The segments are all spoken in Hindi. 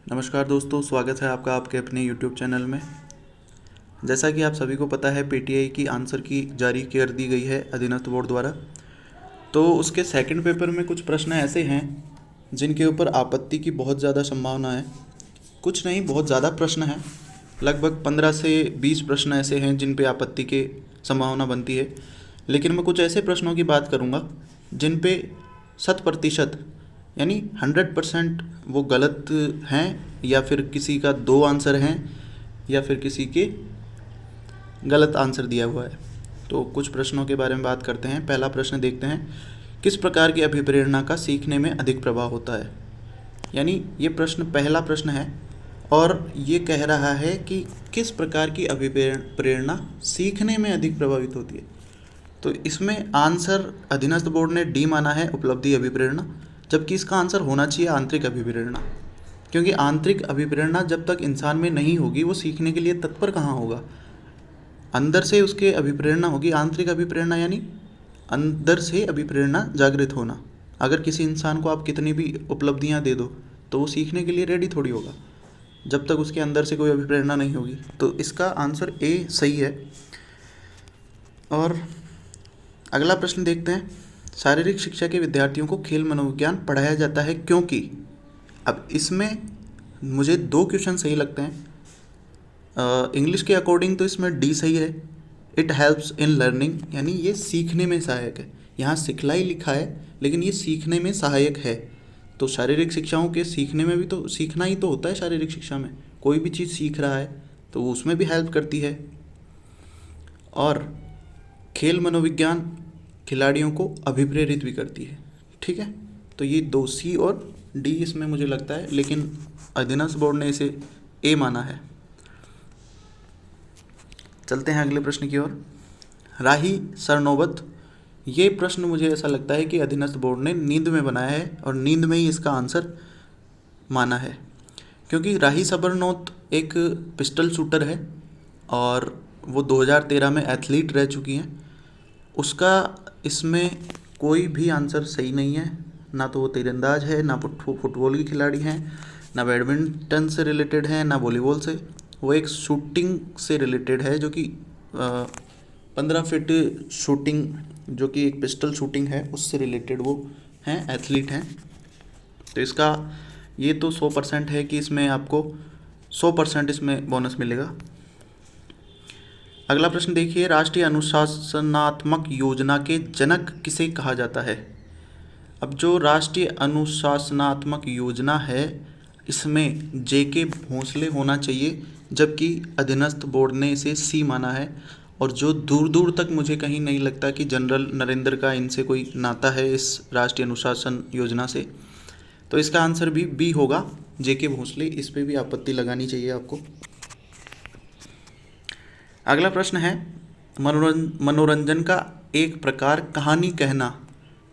नमस्कार दोस्तों, स्वागत है आपका आपके अपने YouTube चैनल में। जैसा कि आप सभी को पता है, पीटीआई की आंसर की जारी कर दी गई है अधीनस्थ बोर्ड द्वारा। तो उसके सेकंड पेपर में कुछ प्रश्न ऐसे हैं जिनके ऊपर आपत्ति की बहुत ज़्यादा संभावना है। कुछ नहीं, बहुत ज़्यादा प्रश्न हैं। लगभग 15 से 20 प्रश्न ऐसे हैं जिन पे आपत्ति की संभावना बनती है। लेकिन मैं कुछ ऐसे प्रश्नों की बात करूँगा जिन पे 100% यानी 100% वो गलत हैं, या फिर किसी का 2 आंसर हैं, या फिर किसी के गलत आंसर दिया हुआ है। तो कुछ प्रश्नों के बारे में बात करते हैं। पहला प्रश्न देखते हैं, किस प्रकार की अभिप्रेरणा का सीखने में अधिक प्रभाव होता है। यानी ये प्रश्न पहला प्रश्न है और ये कह रहा है कि किस प्रकार की अभिप्रेरणा सीखने में अधिक प्रभावित होती है। तो इसमें आंसर अधीनस्थ बोर्ड ने डी माना है, उपलब्धि अभिप्रेरणा, जबकि इसका आंसर होना चाहिए आंतरिक अभिप्रेरणा। क्योंकि आंतरिक अभिप्रेरणा जब तक इंसान में नहीं होगी वो सीखने के लिए तत्पर कहाँ होगा। अंदर से उसके अभिप्रेरणा होगी। आंतरिक अभिप्रेरणा यानी अंदर से अभिप्रेरणा जागृत होना। अगर किसी इंसान को आप कितनी भी उपलब्धियाँ दे दो तो वो सीखने के लिए रेडी थोड़ी होगा जब तक उसके अंदर से कोई अभिप्रेरणा नहीं होगी। तो इसका आंसर ए सही है। और अगला प्रश्न देखते हैं, शारीरिक शिक्षा के विद्यार्थियों को खेल मनोविज्ञान पढ़ाया जाता है क्योंकि। अब इसमें मुझे 2 क्वेश्चन सही लगते हैं। इंग्लिश के अकॉर्डिंग तो इसमें डी सही है, इट हेल्प्स इन लर्निंग, यानी ये सीखने में सहायक है। यहाँ सिखलाई लिखा है लेकिन ये सीखने में सहायक है। तो शारीरिक शिक्षाओं के सीखने में भी तो सीखना ही तो होता है। शारीरिक शिक्षा में कोई भी चीज़ सीख रहा है तो वो उसमें भी हेल्प करती है। और खेल मनोविज्ञान खिलाड़ियों को अभिप्रेरित भी करती है। ठीक है, तो ये 2 सी और डी इसमें मुझे लगता है, लेकिन अधीनस्थ बोर्ड ने इसे ए माना है। चलते हैं अगले प्रश्न की ओर। राही सरनोबत, ये प्रश्न मुझे ऐसा लगता है कि अधीनस्थ बोर्ड ने नींद में बनाया है और नींद में ही इसका आंसर माना है। क्योंकि राही सरनोबत एक पिस्टल शूटर है और वो 2013 में एथलीट रह चुकी हैं। उसका इसमें कोई भी आंसर सही नहीं है। ना तो वो तीरंदाज है, ना फुटबॉल की खिलाड़ी हैं, ना बैडमिंटन से रिलेटेड है, ना वॉलीबॉल से। वो एक शूटिंग से रिलेटेड है, जो कि 15 फीट शूटिंग, जो कि एक पिस्टल शूटिंग है, उससे रिलेटेड वो हैं, एथलीट हैं। तो इसका ये तो 100% है कि इसमें आपको 100% इसमें बोनस मिलेगा। अगला प्रश्न देखिए, राष्ट्रीय अनुशासनात्मक योजना के जनक किसे कहा जाता है। अब जो राष्ट्रीय अनुशासनात्मक योजना है इसमें जेके भोंसले होना चाहिए, जबकि अधीनस्थ बोर्ड ने इसे सी माना है। और जो दूर दूर तक मुझे कहीं नहीं लगता कि जनरल नरेंद्र का इनसे कोई नाता है इस राष्ट्रीय अनुशासन योजना से। तो इसका आंसर भी बी होगा, जेके भोंसले। इस पर भी आपत्ति लगानी चाहिए आपको। अगला प्रश्न है, मनोरंजन का एक प्रकार कहानी कहना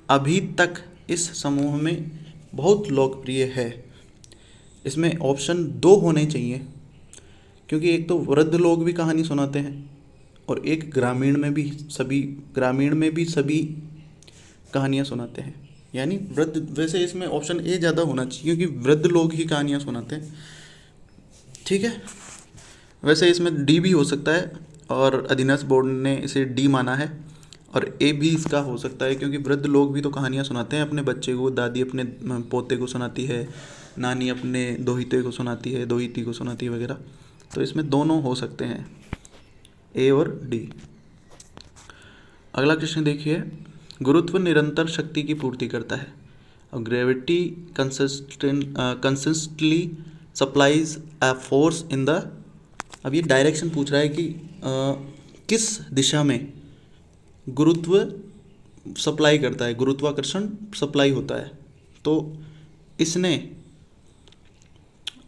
अभी तक इस समूह में बहुत लोकप्रिय है। इसमें ऑप्शन 2 होने चाहिए, क्योंकि एक तो वृद्ध लोग भी कहानी सुनाते हैं और एक ग्रामीण में भी सभी कहानियाँ सुनाते हैं। यानी वृद्ध, वैसे इसमें ऑप्शन ए ज़्यादा होना चाहिए क्योंकि वृद्ध लोग ही कहानियाँ सुनाते हैं। ठीक है, वैसे इसमें डी भी हो सकता है और अधीनस्थ बोर्ड ने इसे डी माना है। और ए भी इसका हो सकता है क्योंकि वृद्ध लोग भी तो कहानियाँ सुनाते हैं अपने बच्चे को। दादी अपने पोते को सुनाती है, नानी अपने दोहिते को सुनाती है, दोहिती को सुनाती है वगैरह। तो इसमें दोनों हो सकते हैं, ए और डी। अगला क्वेश्चन देखिए, गुरुत्व निरंतर शक्ति की पूर्ति करता है और gravity consistently supplies a force in the. अब ये डायरेक्शन पूछ रहा है कि किस दिशा में गुरुत्व सप्लाई करता है, गुरुत्वाकर्षण सप्लाई होता है। तो इसने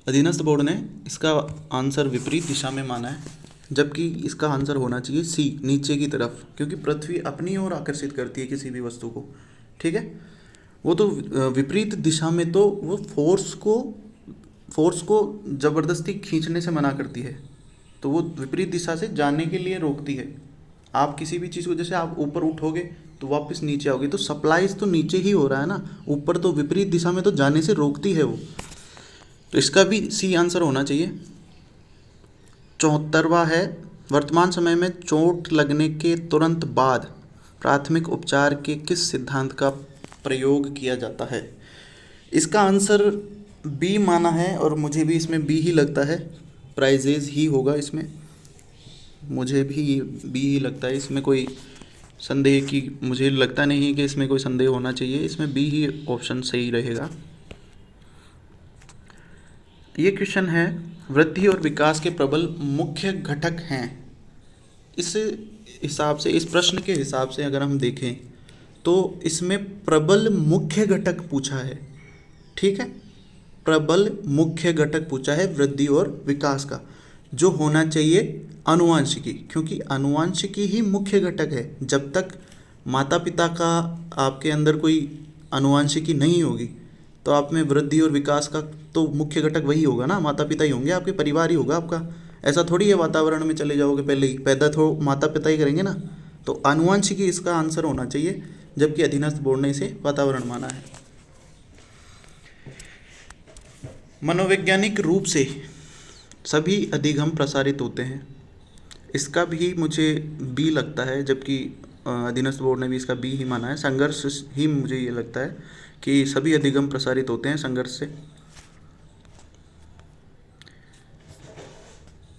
अधीनस्थ बोर्ड ने इसका आंसर विपरीत दिशा में माना है, जबकि इसका आंसर होना चाहिए सी, नीचे की तरफ, क्योंकि पृथ्वी अपनी ओर आकर्षित करती है किसी भी वस्तु को। ठीक है, वो तो विपरीत दिशा में तो वो फोर्स को ज़बरदस्ती खींचने से मना करती है, तो वो विपरीत दिशा से जाने के लिए रोकती है। आप किसी भी चीज़ को, जैसे आप ऊपर उठोगे तो वापस नीचे आओगे, तो सप्लाईज तो नीचे ही हो रहा है ना, ऊपर तो विपरीत दिशा में तो जाने से रोकती है वो। तो इसका भी सी आंसर होना चाहिए। 74वां है, वर्तमान समय में चोट लगने के तुरंत बाद प्राथमिक उपचार के किस सिद्धांत का प्रयोग किया जाता है। इसका आंसर बी माना है और मुझे भी इसमें बी ही लगता है, प्राइजेज ही होगा इसमें, मुझे भी बी ही लगता है। इसमें कोई संदेह की मुझे लगता नहीं कि इसमें कोई संदेह होना चाहिए, इसमें बी ही ऑप्शन सही रहेगा। ये क्वेश्चन है, वृद्धि और विकास के प्रबल मुख्य घटक हैं। इस हिसाब से, इस प्रश्न के हिसाब से अगर हम देखें तो इसमें प्रबल मुख्य घटक पूछा है, ठीक है, प्रबल मुख्य घटक पूछा है वृद्धि और विकास का, जो होना चाहिए आनुवंशिकी, क्योंकि आनुवंशिकी ही मुख्य घटक है। जब तक माता पिता का आपके अंदर कोई आनुवंशिकी नहीं होगी तो आप में वृद्धि और विकास का तो मुख्य घटक वही होगा ना, माता पिता ही होंगे, आपके परिवार ही होगा आपका। ऐसा थोड़ी है वातावरण में चले जाओगे पहले ही, पैदा तो माता पिता ही करेंगे ना। तो आनुवंशिकी इसका आंसर होना चाहिए, जबकि अधीनस्थ बोर्ड ने इसे वातावरण माना है। मनोवैज्ञानिक रूप से सभी अधिगम प्रसारित होते हैं, इसका भी मुझे बी लगता है, जबकि अधीनस्थ बोर्ड ने भी इसका बी ही माना है। संघर्ष ही मुझे ये लगता है कि सभी अधिगम प्रसारित होते हैं संघर्ष से।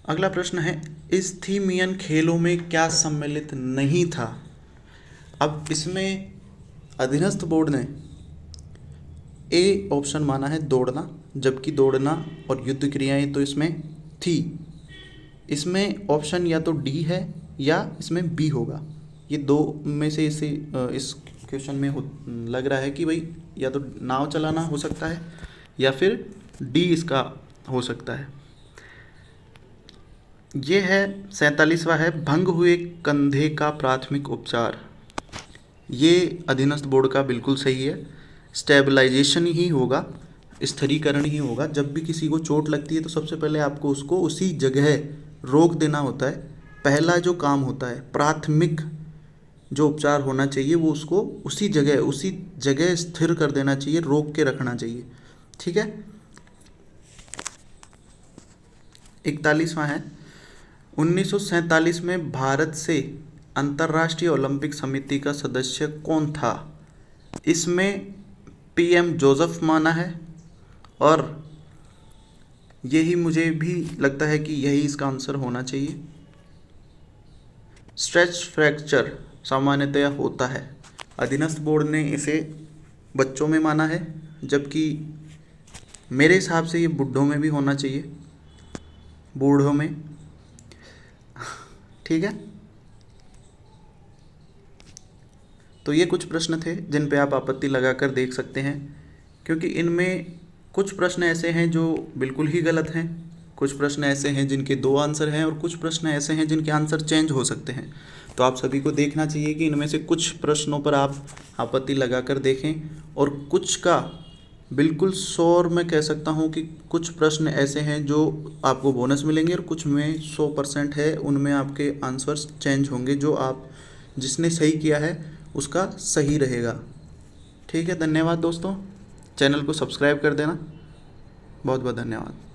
अगला प्रश्न है, इस्थीमियन खेलों में क्या सम्मिलित नहीं था। अब इसमें अधीनस्थ बोर्ड ने ए ऑप्शन माना है दौड़ना, जबकि दौड़ना और युद्ध क्रियाएं तो इसमें थी। इसमें ऑप्शन या तो डी है या इसमें बी होगा, ये दो में से इसे इस क्वेश्चन में लग रहा है कि भाई या तो नाव चलाना हो सकता है या फिर डी इसका हो सकता है। ये है 47वां है, भंग हुए कंधे का प्राथमिक उपचार। ये अधीनस्थ बोर्ड का बिल्कुल सही है, स्टेबलाइजेशन ही होगा, स्थिरीकरण ही होगा। जब भी किसी को चोट लगती है तो सबसे पहले आपको उसको उसी जगह रोक देना होता है, पहला जो काम होता है, प्राथमिक जो उपचार होना चाहिए वो उसको उसी जगह स्थिर कर देना चाहिए, रोक के रखना चाहिए, ठीक है। 41वां है, 1947 में भारत से अंतर्राष्ट्रीय ओलंपिक समिति का सदस्य कौन था। इसमें पीएम जोसेफ माना है और यही मुझे भी लगता है कि यही इसका आंसर होना चाहिए। स्ट्रेच फ्रैक्चर सामान्यतया होता है, अधीनस्थ बोर्ड ने इसे बच्चों में माना है, जबकि मेरे हिसाब से ये बूढ़ों में भी होना चाहिए, बूढ़ों में, ठीक है। तो ये कुछ प्रश्न थे जिन पे आप आपत्ति लगाकर देख सकते हैं, क्योंकि इनमें कुछ प्रश्न ऐसे हैं जो बिल्कुल ही गलत हैं, कुछ प्रश्न ऐसे हैं जिनके दो आंसर हैं और कुछ प्रश्न ऐसे हैं जिनके आंसर चेंज हो सकते हैं। तो आप सभी को देखना चाहिए कि इनमें से कुछ प्रश्नों पर आप आपत्ति लगाकर देखें और कुछ का बिल्कुल श्योर मैं कह सकता हूं कि कुछ प्रश्न ऐसे हैं जो आपको बोनस मिलेंगे और कुछ में 100% है, उनमें आपके आंसर्स चेंज होंगे, जो आप जिसने सही किया है उसका सही रहेगा, ठीक है। धन्यवाद दोस्तों, चैनल को सब्सक्राइब कर देना, बहुत बहुत धन्यवाद।